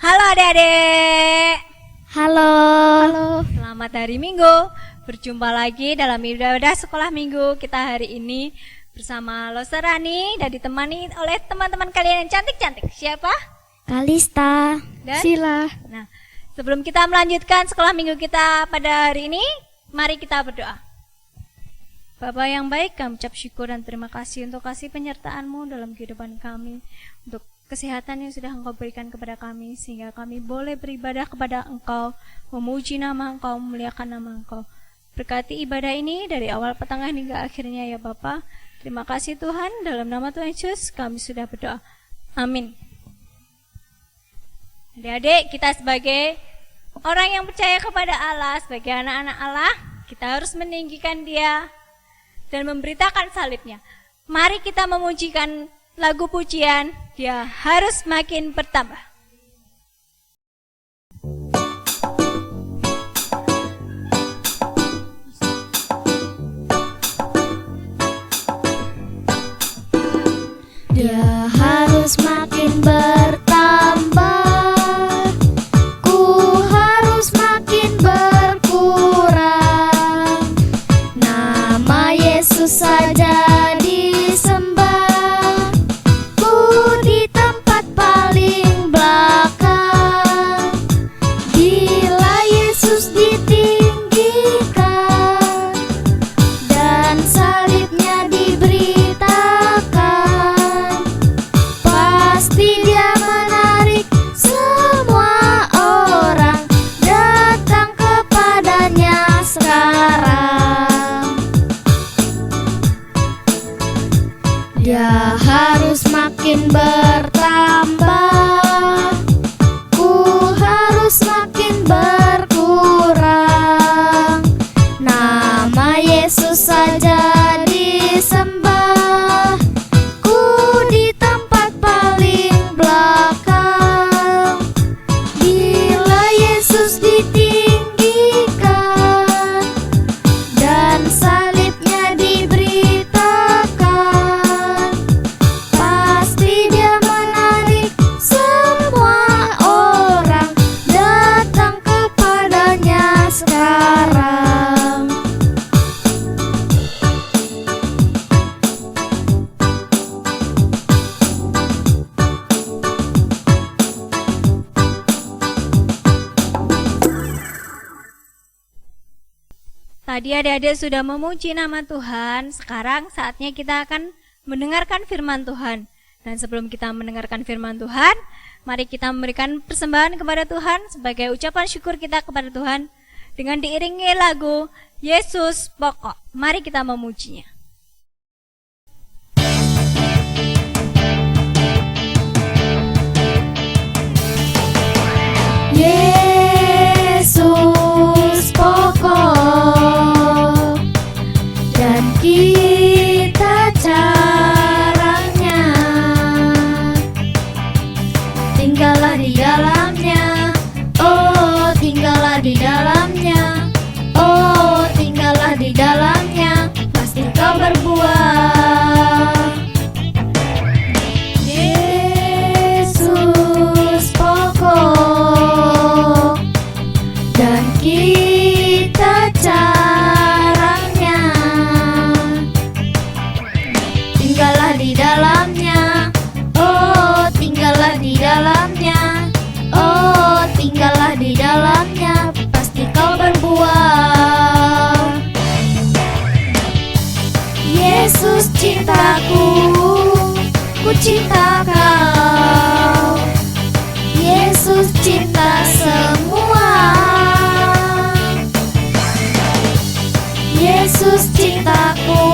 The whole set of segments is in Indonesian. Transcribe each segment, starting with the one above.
Halo adik-adik. Halo. Selamat hari Minggu. Berjumpa lagi dalam ibadah sekolah Minggu kita hari ini bersama Losarani dan ditemani oleh teman-teman kalian yang cantik-cantik. Siapa? Kalista Dan Sila. Nah, sebelum kita melanjutkan sekolah Minggu kita pada hari ini, mari kita berdoa. Bapa yang baik, kami ucap syukur dan terima kasih untuk kasih penyertaan-Mu dalam kehidupan kami, untuk kesehatan yang sudah Engkau berikan kepada kami, sehingga kami boleh beribadah kepada Engkau, memuji nama Engkau, memuliakan nama Engkau. Berkati ibadah ini dari awal, pertengahan hingga akhirnya ya Bapa. Terima kasih Tuhan, dalam nama Tuhan Yesus kami sudah berdoa. Amin. Adik-adik, kita sebagai orang yang percaya kepada Allah, sebagai anak-anak Allah, kita harus meninggikan Dia dan memberitakan salibnya. Mari kita memujikan lagu pujian, Dia harus makin bertambah. Dia harus makin bertambah, ku harus makin berkurang. Nama Yesus saja disembah, ku di tempat paling belakang. Bila Yesus ditinggikan dan salibnya diberitakan, pasti Dia menarik semua orang datang kepadanya sekarang. Dia harus makin bertambah, ku harus makin berkurang. Nama Yesus saja disembah, ku di tempat paling belakang. Bila Yesus ditinggikan dan salibnya diberitakan, pasti Dia menarik semua orang datang kepadanya sekarang. Tadi adik-adik sudah memuji nama Tuhan. Sekarang saatnya kita akan mendengarkan firman Tuhan. Dan sebelum kita mendengarkan firman Tuhan, mari kita memberikan persembahan kepada Tuhan sebagai ucapan syukur kita kepada Tuhan dengan diiringi lagu Yesus Pokok. Mari kita memujinya. Yesus pokok dan kita caranya, tinggallah di dalamnya, oh tinggallah di dalamnya, oh tinggallah di dalamnya, pasti kau berbuah. Yesus pokok dan kita caranya, tinggallah di dalamnya, oh tinggallah di dalamnya, oh tinggallah di dalamnya, pasti kau berbuah. Yesus cintaku, ku cinta kau. Yesus cinta semua. Yesus cintaku,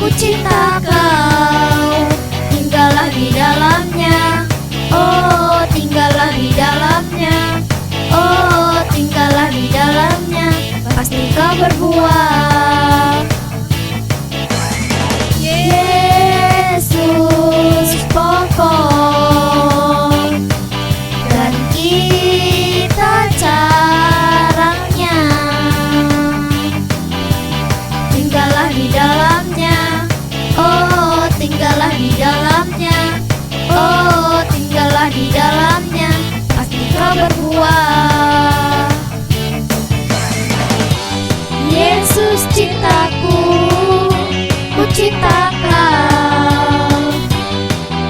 ku cinta kau. Tinggallah di dalamnya, oh tinggallah di dalamnya, oh tinggallah di dalamnya, pasti kau berbuah. Yesus pokok dan kita caranya, tinggallah di dalamnya, oh tinggallah di dalamnya, oh tinggallah di dalamnya, cinta Kau.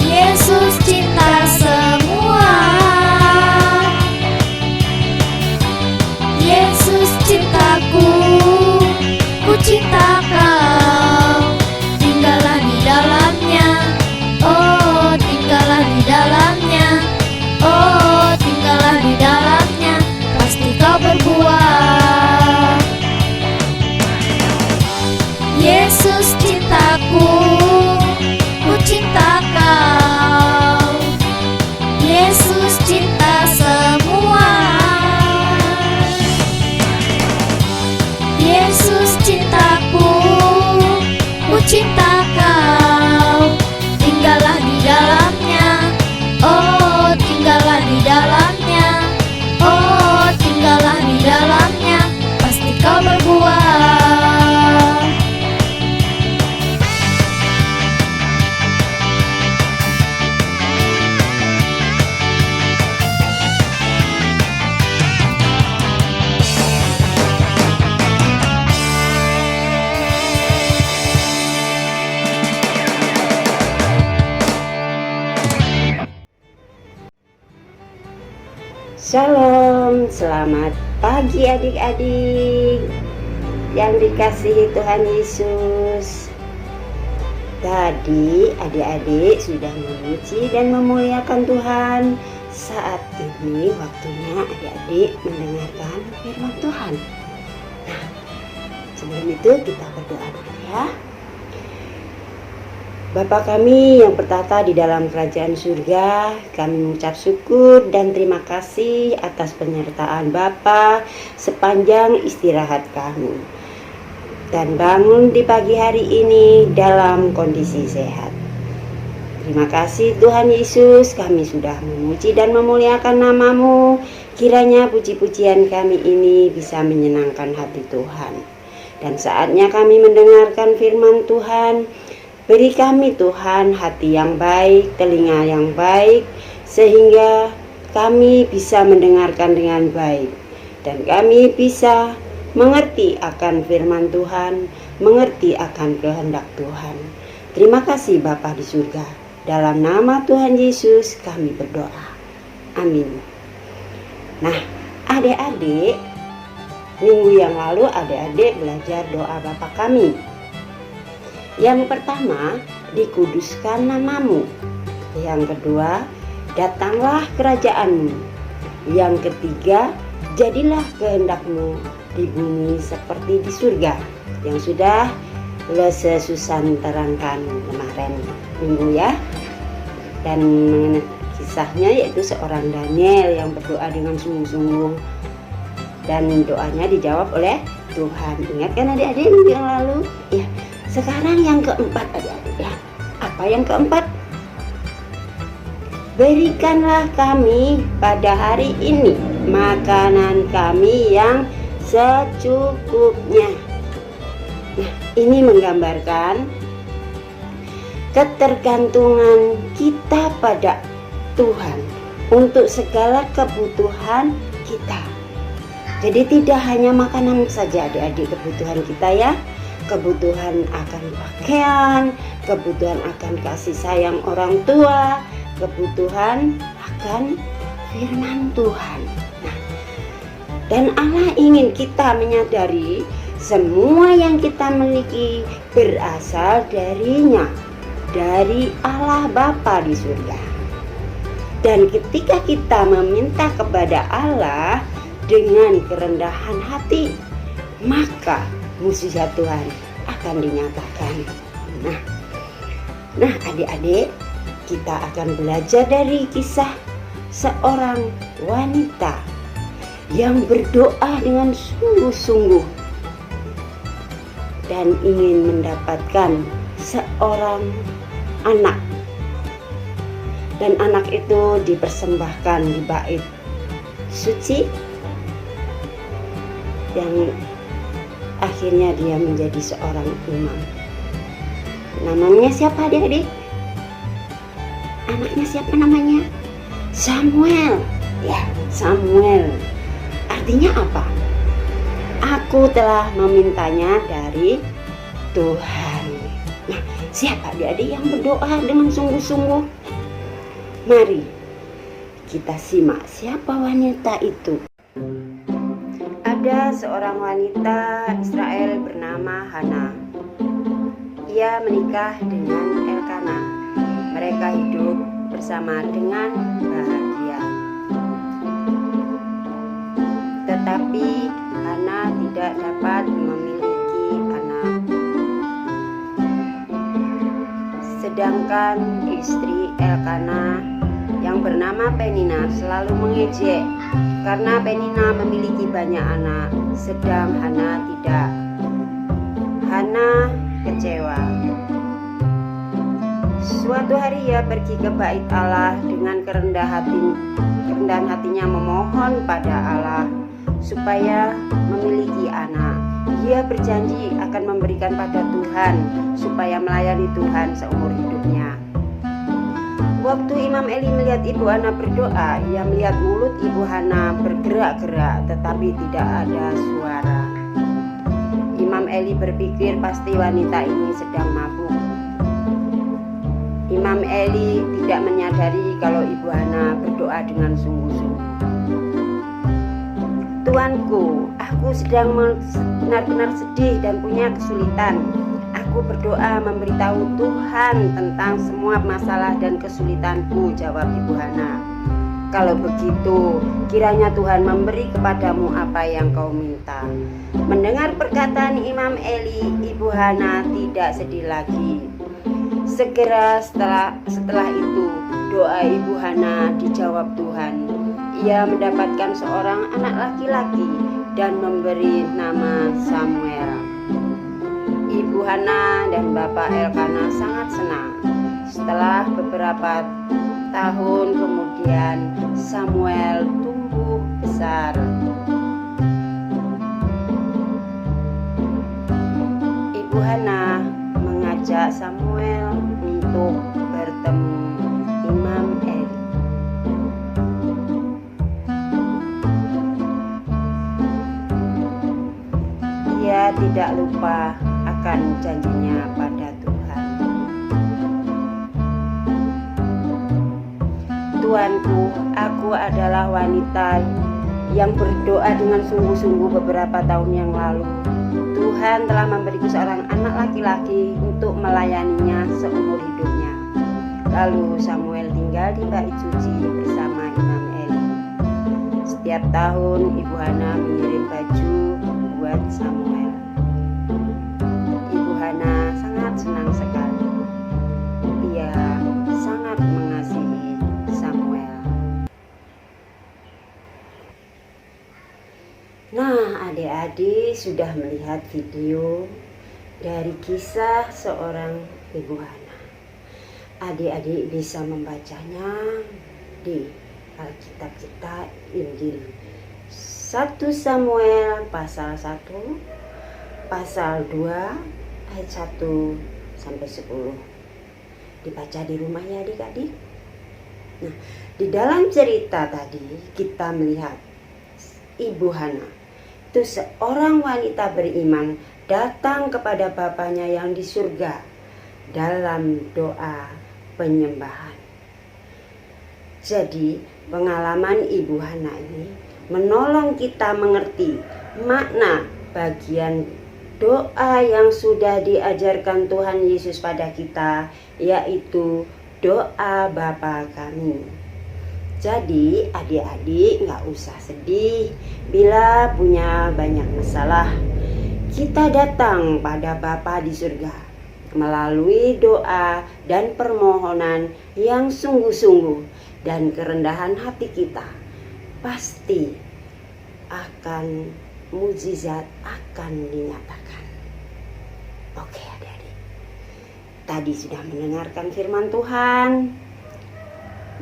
Yesus cinta semua. Yesus cintaku, ku cinta Kau. Tinggallah di dalamnya, oh tinggallah di dalamnya, oh tinggallah di dalamnya, pasti kau berbuah. Yesus cintaku, ku cinta Kau. Yesus cinta semua. Yesus cintaku, ku cinta Kau. Tinggallah di dalamnya, oh tinggallah di dalamnya, oh tinggallah di dalamnya, pasti kau berbuah. Shalom, selamat pagi adik-adik yang dikasihi Tuhan Yesus. Tadi adik-adik sudah memuji dan memuliakan Tuhan. Saat ini waktunya adik-adik mendengarkan firman Tuhan. Nah, sebelum itu kita berdoa dulu ya. Bapa kami yang bertata di dalam kerajaan surga, kami mengucap syukur dan terima kasih atas penyertaan Bapa sepanjang istirahat kami. Dan bangun di pagi hari ini dalam kondisi sehat. Terima kasih Tuhan Yesus, kami sudah memuji dan memuliakan nama-Mu. Kiranya puji-pujian kami ini bisa menyenangkan hati Tuhan. Dan saatnya kami mendengarkan firman Tuhan. Beri kami Tuhan hati yang baik, telinga yang baik, sehingga kami bisa mendengarkan dengan baik. Dan kami bisa mengerti akan firman Tuhan, mengerti akan kehendak Tuhan. Terima kasih Bapa di surga. Dalam nama Tuhan Yesus kami berdoa. Amin. Nah, adik-adik, minggu yang lalu adik-adik belajar doa Bapa kami. Yang pertama, dikuduskan namamu. Yang kedua, datanglah kerajaanmu. Yang ketiga, jadilah kehendakmu di bumi seperti di surga. Yang sudah Lese Susan terangkan kemarin minggu ya. Dan mengenai kisahnya yaitu seorang Daniel yang berdoa dengan sungguh-sungguh. Dan doanya dijawab oleh Tuhan. Ingat kan adik-adik minggu yang lalu? Ya. Sekarang yang keempat adik-adik ya. Apa yang keempat? Berikanlah kami pada hari ini makanan kami yang secukupnya. Nah, ini menggambarkan ketergantungan kita pada Tuhan untuk segala kebutuhan kita. Jadi tidak hanya makanan saja adik-adik kebutuhan kita ya. Kebutuhan akan pakaian, kebutuhan akan kasih sayang orang tua, kebutuhan akan firman Tuhan. Nah, dan Allah ingin kita menyadari semua yang kita miliki berasal darinya, dari Allah Bapa di surga. Dan ketika kita meminta kepada Allah dengan kerendahan hati, maka mujizat Tuhan akan dinyatakan. Nah adik-adik, kita akan belajar dari kisah seorang wanita yang berdoa dengan sungguh-sungguh dan ingin mendapatkan seorang anak. Dan anak itu dipersembahkan di bait suci yang akhirnya dia menjadi seorang imam. Namanya siapa adik-adik? Anaknya siapa namanya? Samuel. Ya, Samuel. Artinya apa? Aku telah memintanya dari Tuhan. Nah, Siapa adik-adik yang berdoa dengan sungguh-sungguh? Mari kita simak siapa wanita itu. Ada seorang wanita Israel bernama Hana. Ia menikah dengan Elkana. Mereka hidup bersama dengan bahagia. Tetapi Hana tidak dapat memiliki anak. Sedangkan istri Elkana yang bernama Penina selalu mengejek karena Penina memiliki banyak anak, sedang Hana tidak. Hana kecewa. Suatu hari ia pergi ke bait Allah dengan kerendahan hatinya memohon pada Allah supaya memiliki anak. Ia berjanji akan memberikan pada Tuhan supaya melayani Tuhan seumur hidupnya. Waktu Imam Eli melihat Ibu Hana berdoa, ia melihat mulut Ibu Hana bergerak-gerak tetapi tidak ada suara. Imam Eli berpikir pasti wanita ini sedang mabuk. Imam Eli tidak menyadari kalau Ibu Hana berdoa dengan sungguh-sungguh. Tuanku, aku sedang benar-benar sedih dan punya kesulitan. Aku berdoa memberitahu Tuhan tentang semua masalah dan kesulitanku, jawab Ibu Hana. Kalau begitu, kiranya Tuhan memberi kepadamu apa yang kau minta. Mendengar perkataan Imam Eli, Ibu Hana tidak sedih lagi. Segera setelah itu, doa Ibu Hana dijawab Tuhan. Ia mendapatkan seorang anak laki-laki dan memberi nama Samuel. Ibu Hana dan Bapak Elkana sangat senang. Setelah beberapa tahun kemudian, Samuel tumbuh besar. Ibu Hana mengajak Samuel untuk bertemu Imam Eli. Ia tidak lupa akan janjinya pada Tuhan. Tuanku, aku adalah wanita yang berdoa dengan sungguh-sungguh beberapa tahun yang lalu. Tuhan telah memberiku seorang anak laki-laki untuk melayaninya seumur hidupnya. Lalu Samuel tinggal di bait suci bersama Imam Eli. Setiap tahun Ibu Hana mengirim baju buat Samuel. Ibu Hana sangat senang sekali. Ia sangat mengasihi Samuel. Nah, adik-adik sudah melihat video dari kisah seorang Ibu Hana. Adik-adik bisa membacanya di Alkitab kita, Injil 1 Samuel pasal 1, pasal 2 ayat 1 sampai 10. Dibaca di rumah ya adik-adik. Nah, di dalam cerita tadi kita melihat Ibu Hana itu seorang wanita beriman datang kepada Bapaknya yang di surga dalam doa penyembahan. Jadi pengalaman Ibu Hana ini menolong kita mengerti makna bagian doa yang sudah diajarkan Tuhan Yesus pada kita, yaitu doa Bapa kami. Jadi adik-adik gak usah sedih bila punya banyak masalah. Kita datang pada Bapa di surga melalui doa dan permohonan yang sungguh-sungguh dan kerendahan hati kita. Pasti akan mukjizat akan dinyatakan. Oke adik-adik, tadi sudah mendengarkan firman Tuhan,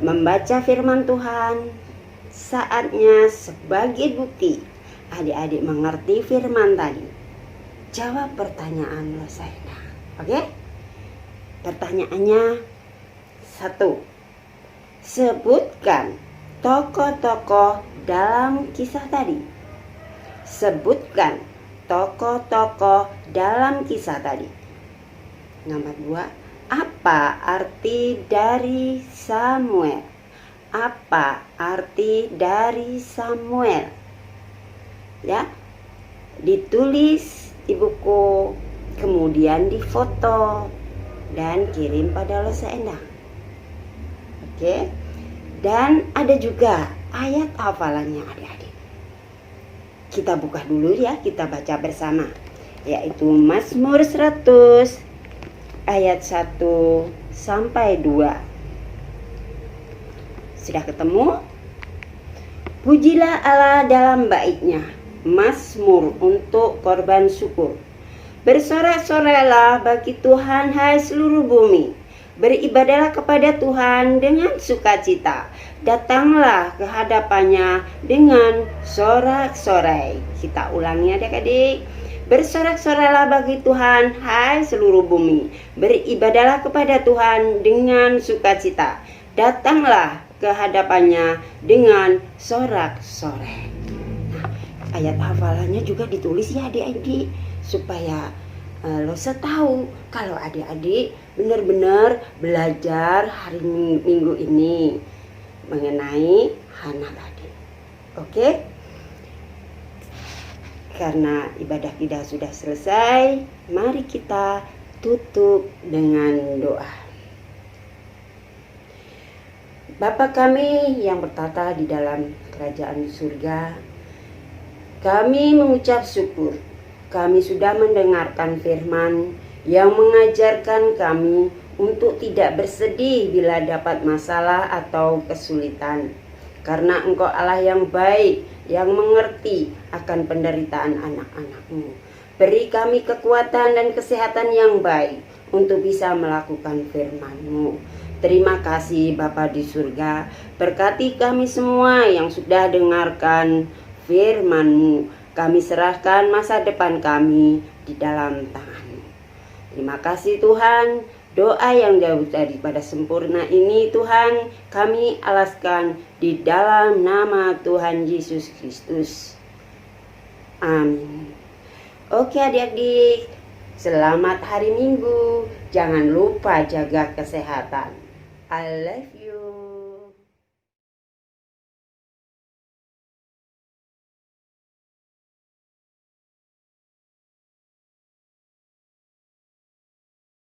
membaca firman Tuhan. Saatnya sebagai bukti adik-adik mengerti firman tadi, jawab pertanyaan Losaina. Oke? Pertanyaannya 1. Sebutkan tokoh-tokoh dalam kisah tadi. Sebutkan tokoh-tokoh dalam kisah tadi. Nomor 2. Apa arti dari Samuel? Apa arti dari Samuel? Ya, ditulis di buku, kemudian difoto dan kirim pada Losa Endang. Oke. Dan ada juga ayat hafalannya adik-adik. Kita buka dulu ya, kita baca bersama. Yaitu Mazmur 100 ayat 1 sampai 2. Sudah ketemu? Pujilah Allah dalam baitnya, Mazmur untuk korban syukur. Bersorak-soraklah bagi Tuhan hai seluruh bumi. Beribadahlah kepada Tuhan dengan sukacita. Datanglah ke hadapannya dengan sorak-sorai. Kita ulangi adik-adik. Bersorak-soraklah bagi Tuhan hai seluruh bumi. Beribadahlah kepada Tuhan dengan sukacita. Datanglah ke hadapannya dengan sorak-sorai. Nah, ayat hafalannya juga ditulis ya adik-adik, supaya Losa tahu kalau adik-adik benar-benar belajar hari Minggu ini mengenai Hana tadi. Oke? Karena ibadah kita sudah selesai, mari kita tutup dengan doa. Bapa kami yang bertata di dalam kerajaan surga, kami mengucap syukur. Kami sudah mendengarkan firman yang mengajarkan kami untuk tidak bersedih bila dapat masalah atau kesulitan. Karena Engkau Allah yang baik, yang mengerti akan penderitaan anak-anak-Mu. Beri kami kekuatan dan kesehatan yang baik untuk bisa melakukan firman-Mu. Terima kasih Bapa di surga, berkati kami semua yang sudah dengarkan firman-Mu. Kami serahkan masa depan kami di dalam tangan-Mu. Terima kasih Tuhan, doa yang jauh daripada sempurna ini Tuhan, kami alaskan di dalam nama Tuhan Yesus Kristus. Amin. Oke adik-adik, selamat hari Minggu. Jangan lupa jaga kesehatan. I love you.